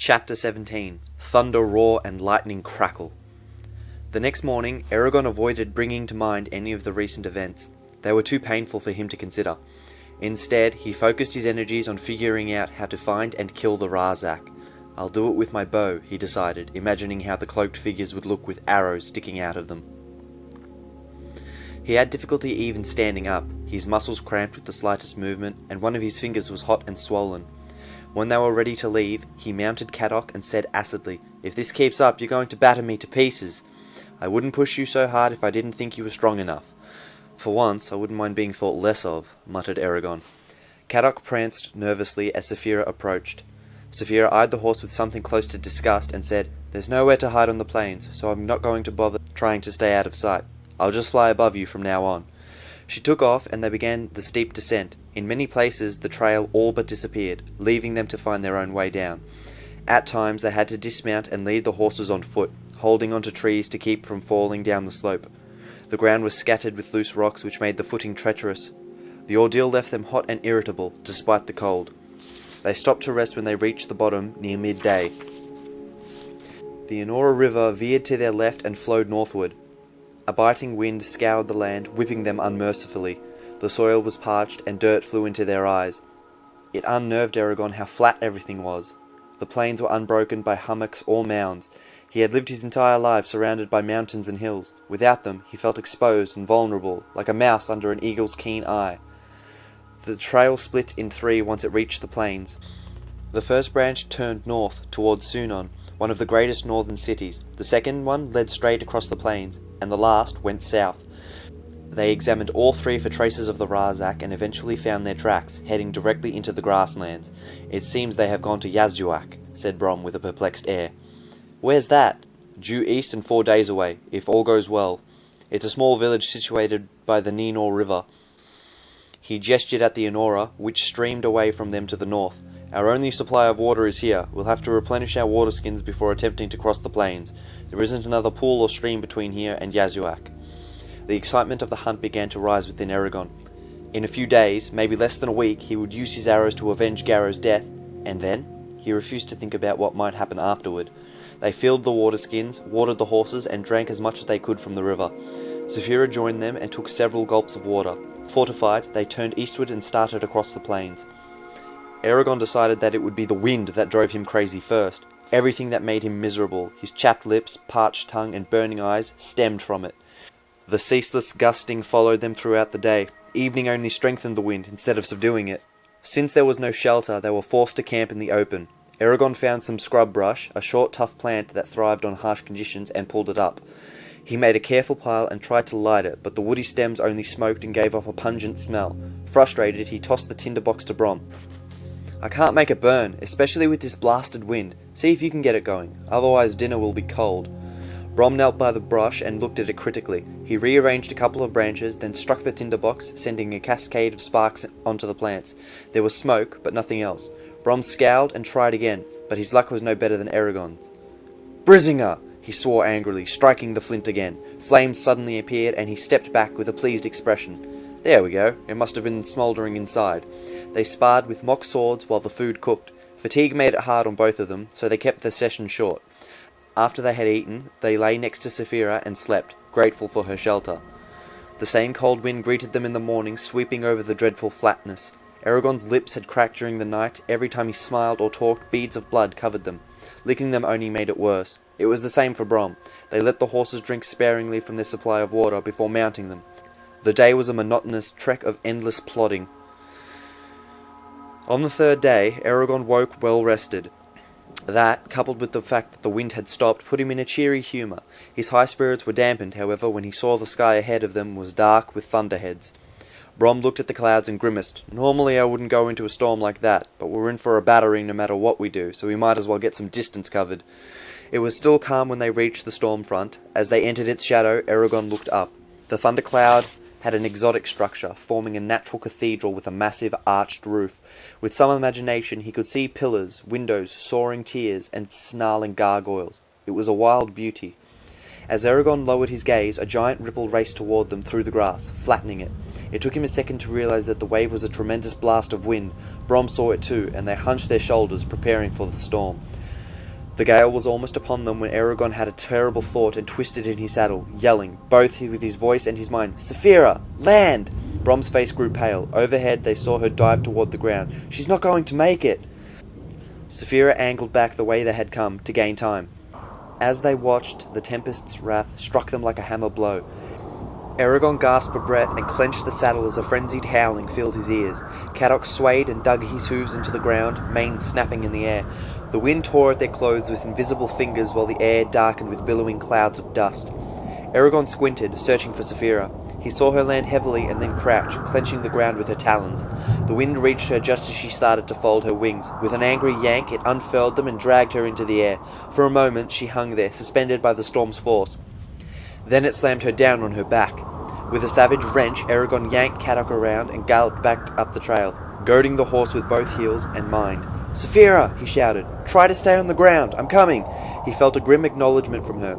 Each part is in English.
Chapter 17. Thunder Roar and Lightning Crackle. The next morning, Eragon avoided bringing to mind any of the recent events. They were too painful for him to consider. Instead, he focused his energies on figuring out how to find and kill the Razak. "I'll do it with my bow," he decided, imagining how the cloaked figures would look with arrows sticking out of them. He had difficulty even standing up. His muscles cramped with the slightest movement, and one of his fingers was hot and swollen. When they were ready to leave, he mounted Kadok and said acidly, "If this keeps up, you're going to batter me to pieces. I wouldn't push you so hard if I didn't think you were strong enough." "For once, I wouldn't mind being thought less of," muttered Eragon. Kadok pranced nervously as Saphira approached. Saphira eyed the horse with something close to disgust and said, "There's nowhere to hide on the plains, so I'm not going to bother trying to stay out of sight. I'll just fly above you from now on." She took off, and they began the steep descent. In many places, the trail all but disappeared, leaving them to find their own way down. At times, they had to dismount and lead the horses on foot, holding onto trees to keep from falling down the slope. The ground was scattered with loose rocks which made the footing treacherous. The ordeal left them hot and irritable, despite the cold. They stopped to rest when they reached the bottom near midday. The Enora River veered to their left and flowed northward. A biting wind scoured the land, whipping them unmercifully. The soil was parched, and dirt flew into their eyes. It unnerved Eragon how flat everything was. The plains were unbroken by hummocks or mounds. He had lived his entire life surrounded by mountains and hills. Without them, he felt exposed and vulnerable, like a mouse under an eagle's keen eye. The trail split in three once it reached the plains. The first branch turned north towards Sunon, one of the greatest northern cities. The second one led straight across the plains, and the last went south. They examined all three for traces of the Razak and eventually found their tracks, heading directly into the grasslands. "It seems they have gone to Yazuak," said Brom with a perplexed air. "Where's that?" "Due east and 4 days away, if all goes well. It's a small village situated by the Ninor River." He gestured at the Enora, which streamed away from them to the north. "Our only supply of water is here. We'll have to replenish our water skins before attempting to cross the plains. There isn't another pool or stream between here and Yazuak." The excitement of the hunt began to rise within Eragon. In a few days, maybe less than a week, he would use his arrows to avenge Garrow's death, and then? He refused to think about what might happen afterward. They filled the water skins, watered the horses, and drank as much as they could from the river. Saphira joined them and took several gulps of water. Fortified, they turned eastward and started across the plains. Eragon decided that it would be the wind that drove him crazy first. Everything that made him miserable, his chapped lips, parched tongue, and burning eyes, stemmed from it. The ceaseless gusting followed them throughout the day. Evening only strengthened the wind, instead of subduing it. Since there was no shelter, they were forced to camp in the open. Eragon found some scrub brush, a short tough plant that thrived on harsh conditions, and pulled it up. He made a careful pile and tried to light it, but the woody stems only smoked and gave off a pungent smell. Frustrated, he tossed the tinderbox to Brom. "I can't make it burn, especially with this blasted wind. See if you can get it going, otherwise dinner will be cold." Brom knelt by the brush and looked at it critically. He rearranged a couple of branches, then struck the tinderbox, sending a cascade of sparks onto the plants. There was smoke, but nothing else. Brom scowled and tried again, but his luck was no better than Eragon's. "Brisinga!" he swore angrily, striking the flint again. Flames suddenly appeared, and he stepped back with a pleased expression. "There we go. It must have been smouldering inside." They sparred with mock swords while the food cooked. Fatigue made it hard on both of them, so they kept the session short. After they had eaten, they lay next to Saphira and slept, grateful for her shelter. The same cold wind greeted them in the morning, sweeping over the dreadful flatness. Eragon's lips had cracked during the night. Every time he smiled or talked, beads of blood covered them. Licking them only made it worse. It was the same for Brom. They let the horses drink sparingly from their supply of water before mounting them. The day was a monotonous trek of endless plodding. On the third day, Eragon woke well rested. That, coupled with the fact that the wind had stopped, put him in a cheery humour. His high spirits were dampened, however, when he saw the sky ahead of them was dark with thunderheads. Brom looked at the clouds and grimaced. "Normally I wouldn't go into a storm like that, but we're in for a battering no matter what we do, so we might as well get some distance covered." It was still calm when they reached the storm front. As they entered its shadow, Eragon looked up. The thundercloud had an exotic structure, forming a natural cathedral with a massive arched roof. With some imagination, he could see pillars, windows, soaring tiers, and snarling gargoyles. It was a wild beauty. As Eragon lowered his gaze, a giant ripple raced toward them through the grass, flattening it. It took him a second to realize that the wave was a tremendous blast of wind. Brom saw it too, and they hunched their shoulders, preparing for the storm. The gale was almost upon them when Eragon had a terrible thought and twisted in his saddle, yelling, both with his voice and his mind, "Saphira! Land!" Brom's face grew pale. Overhead they saw her dive toward the ground. "She's not going to make it!" Saphira angled back the way they had come, to gain time. As they watched, the tempest's wrath struck them like a hammer blow. Eragon gasped for breath and clenched the saddle as a frenzied howling filled his ears. Caddock swayed and dug his hooves into the ground, mane snapping in the air. The wind tore at their clothes with invisible fingers while the air darkened with billowing clouds of dust. Eragon squinted, searching for Saphira. He saw her land heavily and then crouch, clenching the ground with her talons. The wind reached her just as she started to fold her wings. With an angry yank, it unfurled them and dragged her into the air. For a moment, she hung there, suspended by the storm's force. Then it slammed her down on her back. With a savage wrench, Eragon yanked Caddock around and galloped back up the trail, goading the horse with both heels and mind. "Saphira!" he shouted. "Try to stay on the ground! I'm coming!" He felt a grim acknowledgement from her.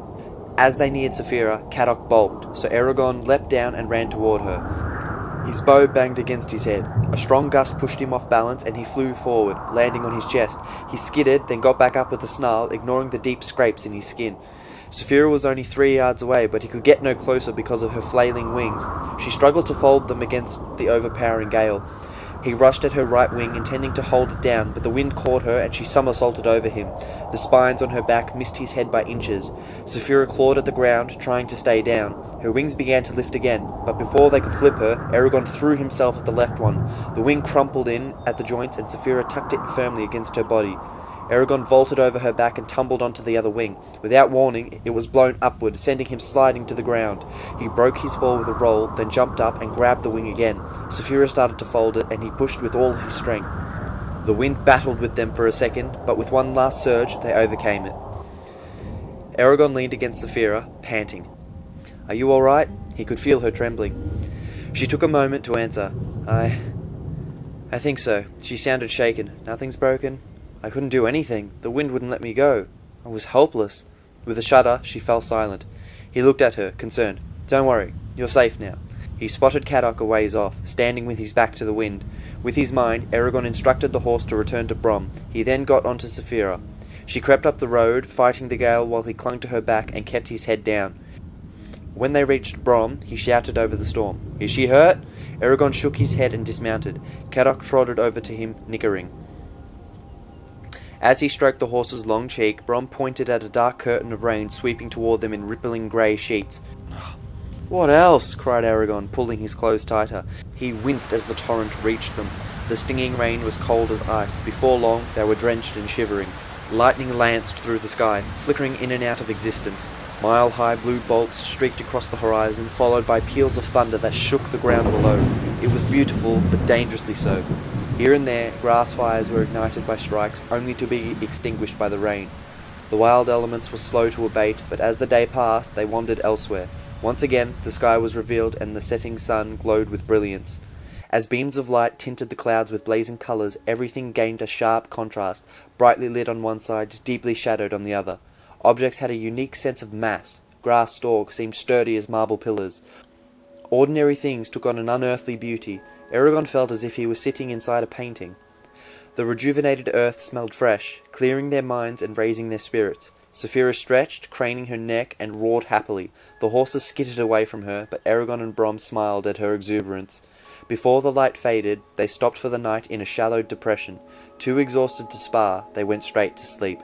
As they neared Saphira, Caddock balked, so Eragon leapt down and ran toward her. His bow banged against his head. A strong gust pushed him off balance and he flew forward, landing on his chest. He skidded, then got back up with a snarl, ignoring the deep scrapes in his skin. Saphira was only 3 yards away, but he could get no closer because of her flailing wings. She struggled to fold them against the overpowering gale. He rushed at her right wing, intending to hold it down, but the wind caught her and she somersaulted over him. The spines on her back missed his head by inches. Saphira clawed at the ground, trying to stay down. Her wings began to lift again, but before they could flip her, Eragon threw himself at the left one. The wing crumpled in at the joints and Saphira tucked it firmly against her body. Eragon vaulted over her back and tumbled onto the other wing. Without warning, it was blown upward, sending him sliding to the ground. He broke his fall with a roll, then jumped up and grabbed the wing again. Saphira started to fold it, and he pushed with all his strength. The wind battled with them for a second, but with one last surge, they overcame it. Eragon leaned against Saphira, panting. "Are you all right?" He could feel her trembling. She took a moment to answer. I think so." She sounded shaken. "Nothing's broken. I couldn't do anything. The wind wouldn't let me go. I was helpless." With a shudder, she fell silent. He looked at her, concerned. "Don't worry. You're safe now." He spotted Caddock a ways off, standing with his back to the wind. With his mind, Eragon instructed the horse to return to Brom. He then got onto Saphira. She crept up the road, fighting the gale while he clung to her back and kept his head down. When they reached Brom, he shouted over the storm. "Is she hurt?" Eragon shook his head and dismounted. Caddock trotted over to him, nickering. As he stroked the horse's long cheek, Brom pointed at a dark curtain of rain sweeping toward them in rippling grey sheets. "What else?" cried Eragon, pulling his clothes tighter. He winced as the torrent reached them. The stinging rain was cold as ice. Before long, they were drenched and shivering. Lightning lanced through the sky, flickering in and out of existence. Mile-high blue bolts streaked across the horizon, followed by peals of thunder that shook the ground below. It was beautiful, but dangerously so. Here and there, grass fires were ignited by strikes, only to be extinguished by the rain. The wild elements were slow to abate, but as the day passed, they wandered elsewhere. Once again, the sky was revealed and the setting sun glowed with brilliance. As beams of light tinted the clouds with blazing colours, everything gained a sharp contrast, brightly lit on one side, deeply shadowed on the other. Objects had a unique sense of mass. Grass stalks seemed sturdy as marble pillars. Ordinary things took on an unearthly beauty. Eragon felt as if he was sitting inside a painting. The rejuvenated earth smelled fresh, clearing their minds and raising their spirits. Saphira stretched, craning her neck, and roared happily. The horses skittered away from her, but Eragon and Brom smiled at her exuberance. Before the light faded, they stopped for the night in a shallow depression. Too exhausted to spar, they went straight to sleep.